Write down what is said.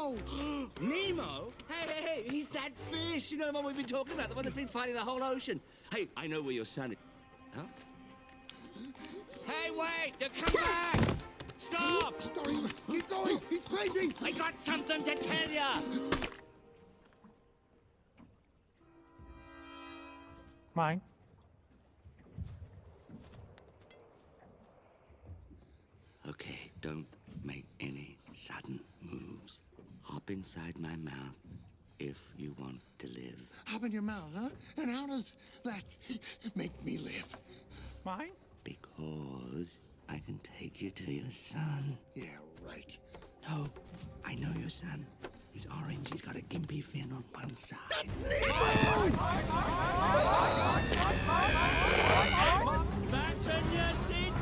Nemo! Nemo? Hey, he's that fish. You know, the one we've been talking about, the one that's been fighting the whole ocean. Hey, I know where your son is. Huh? Hey, wait! They've come back! Stop! Dory, keep going! He's crazy! I got something to tell ya! Mine. Okay, don't make any sudden moves. Hop inside my mouth if you want to live. Hop in your mouth, huh? And how does that make me live? Mine? Because I can take you to your son. Yeah, right. No, I know your son. He's orange. He's got a gimpy fin on one side. That's Nemo! Fasten your seatbelts!